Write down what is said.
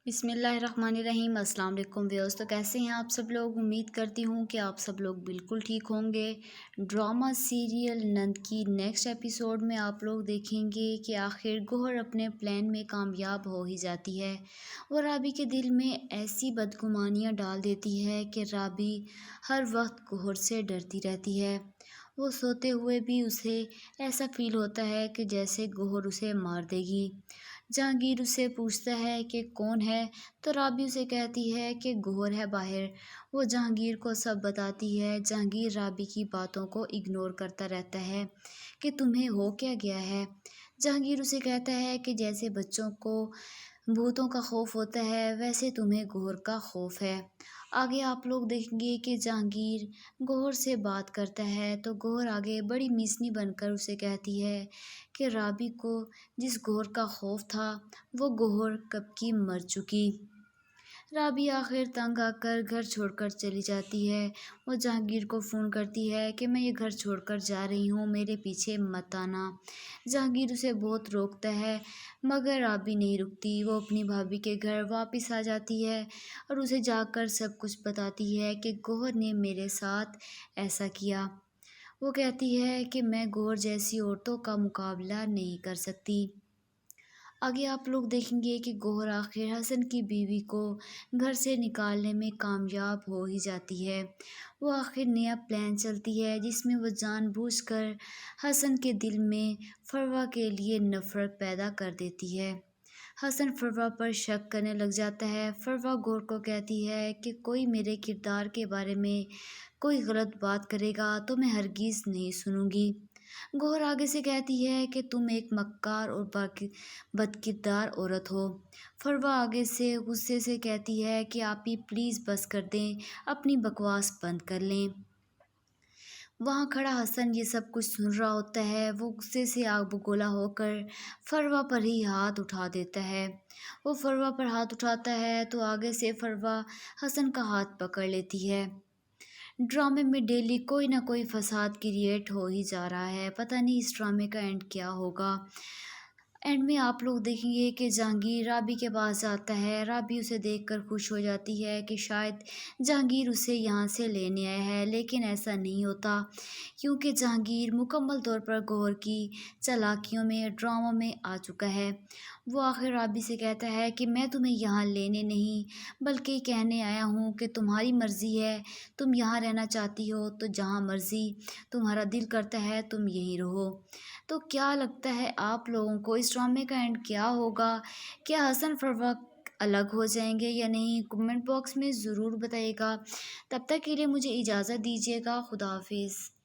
بسم اللہ الرحمن الرحیم۔ السلام علیکم ویورز، تو کیسے ہیں آپ سب لوگ؟ امید کرتی ہوں کہ آپ سب لوگ بالکل ٹھیک ہوں گے۔ ڈرامہ سیریل نند کی نیکسٹ ایپیسوڈ میں آپ لوگ دیکھیں گے کہ آخر گوہر اپنے پلان میں کامیاب ہو ہی جاتی ہے اور رابی کے دل میں ایسی بدگمانیاں ڈال دیتی ہے کہ رابی ہر وقت گوہر سے ڈرتی رہتی ہے۔ وہ سوتے ہوئے بھی اسے ایسا فیل ہوتا ہے کہ جیسے گوہر اسے مار دے گی۔ جہانگیر اسے پوچھتا ہے کہ کون ہے تو رابی اسے کہتی ہے کہ گوہر ہے باہر۔ وہ جہانگیر کو سب بتاتی ہے۔ جہانگیر رابی کی باتوں کو اگنور کرتا رہتا ہے کہ تمہیں ہو کیا گیا ہے۔ جہانگیر اسے کہتا ہے کہ جیسے بچوں کو بھوتوں کا خوف ہوتا ہے ویسے تمہیں گوہر کا خوف ہے۔ آگے آپ لوگ دیکھیں گے کہ جہانگیر گوہر سے بات کرتا ہے تو گوہر آگے بڑی میسنی بن کر اسے کہتی ہے کہ رابی کو جس گوہر کا خوف تھا وہ گوہر کب کی مر چکی۔ رابی آخر تنگ آ کر گھر چھوڑ کر چلی جاتی ہے۔ وہ جہانگیر کو فون کرتی ہے کہ میں یہ گھر چھوڑ کر جا رہی ہوں، میرے پیچھے مت آنا۔ جہانگیر اسے بہت روکتا ہے مگر رابی نہیں رکتی۔ وہ اپنی بھابھی کے گھر واپس آ جاتی ہے اور اسے جا کر سب کچھ بتاتی ہے کہ گوہر نے میرے ساتھ ایسا کیا۔ وہ کہتی ہے کہ میں گوہر جیسی عورتوں کا مقابلہ نہیں کر سکتی۔ آگے آپ لوگ دیکھیں گے کہ گوہر آخر حسن کی بیوی کو گھر سے نکالنے میں کامیاب ہو ہی جاتی ہے۔ وہ آخر نیا پلان چلتی ہے جس میں وہ جان بوجھ کر حسن کے دل میں فروا کے لیے نفرت پیدا کر دیتی ہے۔ حسن فروا پر شک کرنے لگ جاتا ہے۔ فروا گوہر کو کہتی ہے کہ کوئی میرے کردار کے بارے میں کوئی غلط بات کرے گا تو میں ہرگز نہیں سنوں گی۔ گوہر آگے سے کہتی ہے کہ تم ایک مکار اور بدکردار عورت ہو۔ فروا آگے سے غصے سے کہتی ہے کہ آپ ہی پلیز بس کر دیں، اپنی بکواس بند کر لیں۔ وہاں کھڑا حسن یہ سب کچھ سن رہا ہوتا ہے۔ وہ غصے سے آگ بگولا ہو کر فروا پر ہی ہاتھ اٹھا دیتا ہے۔ وہ فروا پر ہاتھ اٹھاتا ہے تو آگے سے فروا حسن کا ہاتھ پکڑ لیتی ہے۔ ڈرامے میں ڈیلی کوئی نہ کوئی فساد کریٹ ہو ہی جا رہا ہے، پتہ نہیں اس ڈرامے کا اینڈ کیا ہوگا۔ اینڈ میں آپ لوگ دیکھیں گے کہ جہانگیر رابی کے پاس جاتا ہے۔ رابی اسے دیکھ کر خوش ہو جاتی ہے کہ شاید جہانگیر اسے یہاں سے لینے آیا ہے، لیکن ایسا نہیں ہوتا کیونکہ جہانگیر مکمل طور پر گوہر کی چالاکیوں میں ڈراموں میں آ چکا ہے۔ وہ آخر رابی سے کہتا ہے کہ میں تمہیں یہاں لینے نہیں بلکہ کہنے آیا ہوں کہ تمہاری مرضی ہے، تم یہاں رہنا چاہتی ہو تو جہاں مرضی تمہارا دل کرتا ہے تم یہیں رہو۔ تو کیا لگتا ہے آپ لوگوں کو اس ڈرامے کا اینڈ کیا ہوگا؟ کیا حسن فروا الگ ہو جائیں گے یا نہیں؟ کمنٹ باکس میں ضرور بتائیے گا۔ تب تک کے لیے مجھے اجازت دیجیے گا۔ خدا حافظ۔